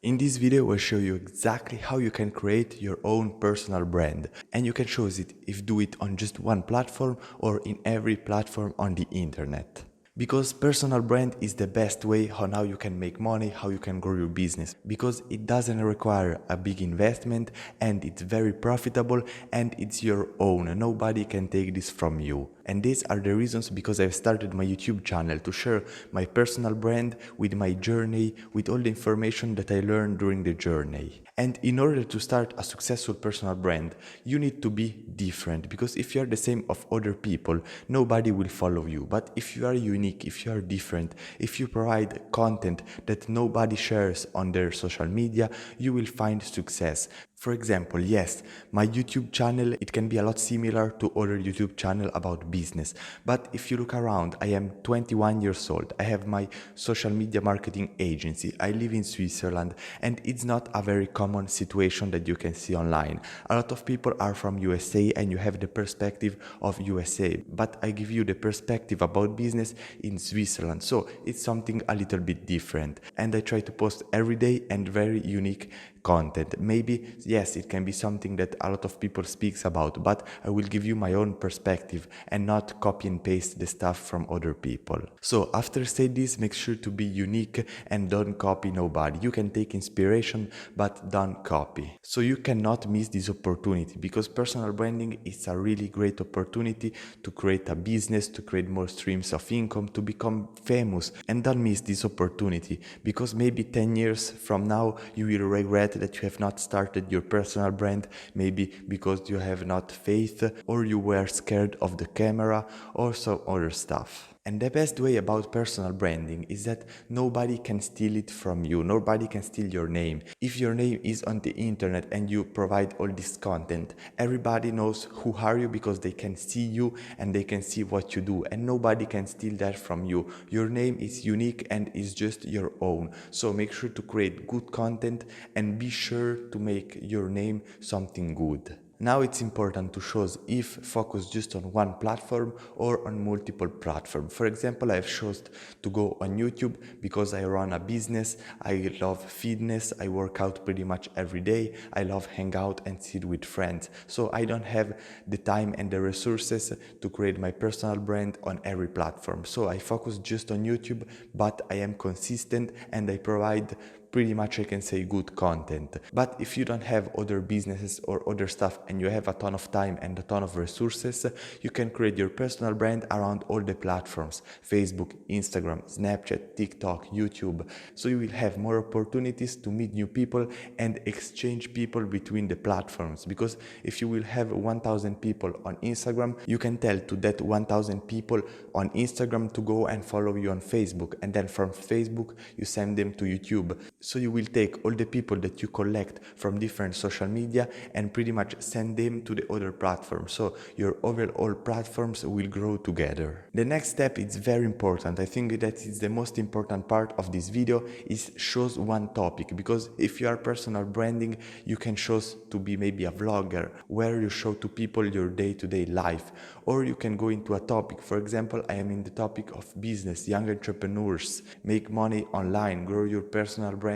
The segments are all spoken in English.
In this video, we'll show you exactly how you can create your own personal brand, and you can choose it if do it on just one platform or in every platform on the internet. Because personal brand is the best way on how you can make money, how you can grow your business, because it doesn't require a big investment and it's very profitable and it's your own. Nobody can take this from you. And these are the reasons because I've started my YouTube channel to share my personal brand with my journey, with all the information that I learned during the journey. And in order to start a successful personal brand, you need to be different, because if you are the same of other people, nobody will follow you. But if you are unique, if you are different, if you provide content that nobody shares on their social media, you will find success. For example, yes, my YouTube channel, it can be a lot similar to other YouTube channel about business. But if you look around, I am 21 years old. I have my social media marketing agency. I live in Switzerland, and it's not a very common situation that you can see online. A lot of people are from USA and you have the perspective of USA, but I give you the perspective about business in Switzerland. So it's something a little bit different. And I try to post every day and very unique content. Maybe, yes, it can be something that a lot of people speaks about, but I will give you my own perspective and not copy and paste the stuff from other people. So after say this, make sure to be unique and don't copy nobody. You can take inspiration, but don't copy. So you cannot miss this opportunity, because personal branding is a really great opportunity to create a business, to create more streams of income, to become famous. And don't miss this opportunity, because maybe 10 years from now you will regret that you have not started your personal brand, maybe because you have not faith or you were scared of the camera or some other stuff. And the best way about personal branding is that nobody can steal it from you. Nobody can steal your name. If your name is on the internet and you provide all this content, everybody knows who are you, because they can see you and they can see what you do, and nobody can steal that from you. Your name is unique and is just your own. So make sure to create good content and be sure to make your name something good. Now it's important to choose if focus just on one platform or on multiple platforms. For example, I've chosen to go on YouTube because I run a business, I love fitness, I work out pretty much every day, I love hang out and sit with friends. So I don't have the time and the resources to create my personal brand on every platform. So I focus just on YouTube, but I am consistent and I provide pretty much, I can say, good content. But if you don't have other businesses or other stuff and you have a ton of time and a ton of resources, you can create your personal brand around all the platforms: Facebook, Instagram, Snapchat, TikTok, YouTube. So you will have more opportunities to meet new people and exchange people between the platforms. Because if you will have 1,000 people on Instagram, you can tell to that 1,000 people on Instagram to go and follow you on Facebook, and then from Facebook you send them to YouTube. So you will take all the people that you collect from different social media and pretty much send them to the other platforms. So your overall platforms will grow together. The next step is very important. I think that is the most important part of this video, is choose one topic. Because if you are personal branding, you can choose to be maybe a vlogger where you show to people your day-to-day life. Or you can go into a topic. For example, I am in the topic of business, young entrepreneurs, make money online, grow your personal brand,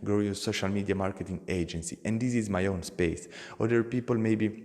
grow your social media marketing agency. And this is my own space. Other people maybe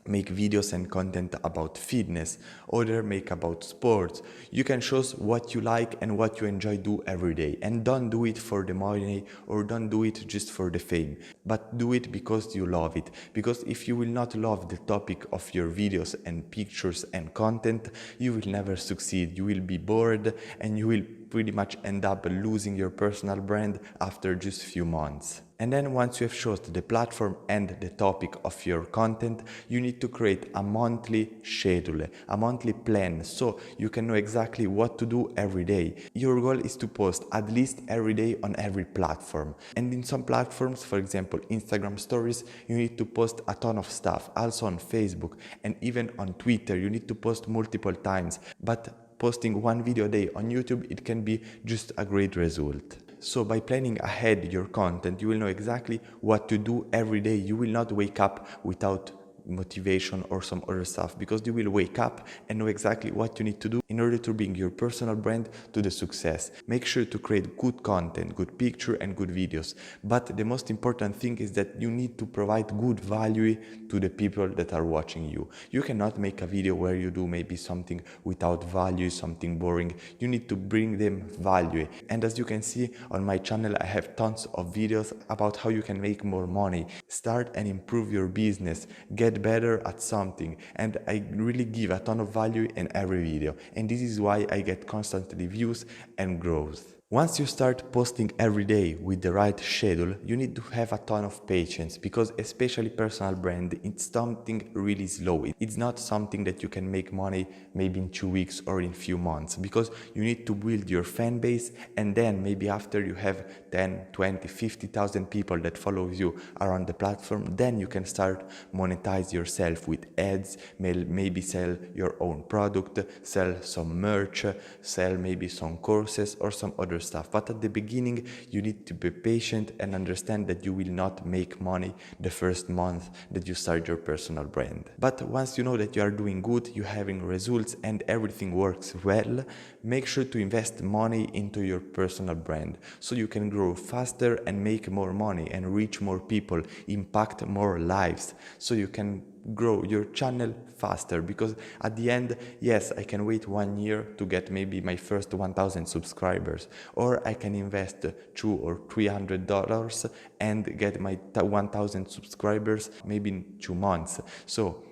make videos and content about fitness, other make about sports. You can choose what you like and what you enjoy do every day, and don't do it for the money or don't do it just for the fame, but do it because you love it. Because if you will not love the topic of your videos and pictures and content, you will never succeed. You will be bored and you will pretty much end up losing your personal brand after just few months. And then once you have chosen the platform and the topic of your content, you need to create a monthly schedule, a monthly plan, so you can know exactly what to do every day. Your goal is to post at least every day on every platform. And in some platforms, for example, Instagram stories, you need to post a ton of stuff. Also on Facebook and even on Twitter, you need to post multiple times. But posting one video a day on YouTube, it can be just a great result. So by planning ahead your content, you will know exactly what to do every day. You will not wake up without motivation or some other stuff, because you will wake up and know exactly what you need to do in order to bring your personal brand to the success. Make sure to create good content, good picture and good videos. But the most important thing is that you need to provide good value to the people that are watching you. You cannot make a video where you do maybe something without value, something boring. You need to bring them value. And as you can see on my channel, I have tons of videos about how you can make more money, start and improve your business, get better at something. And I really give a ton of value in every video. And this is why I get constantly views and growth. Once you start posting every day with the right schedule, you need to have a ton of patience, because especially personal brand, it's something really slow. It's not something that you can make money maybe in 2 weeks or in few months, because you need to build your fan base, and then maybe after you have 10, 20, 50,000 people that follow you around the platform, then you can start monetize yourself with ads, maybe sell your own product, sell some merch, sell maybe some courses or some other stuff. But at the beginning, you need to be patient and understand that you will not make money the first month that you start your personal brand. But once you know that you are doing good, you're having results and everything works well, make sure to invest money into your personal brand so you can grow faster and make more money and reach more people, impact more lives, so you can grow your channel faster. Because at the end, yes, I can wait 1 year to get maybe my first 1,000 subscribers, or I can invest $200 or $300 and get my 1,000 subscribers maybe in 2 months. So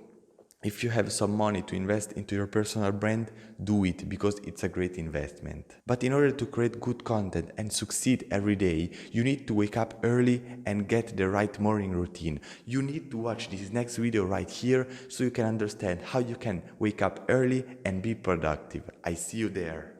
if you have some money to invest into your personal brand, do it, because it's a great investment. But in order to create good content and succeed every day, you need to wake up early and get the right morning routine. You need to watch this next video right here so you can understand how you can wake up early and be productive. I see you there.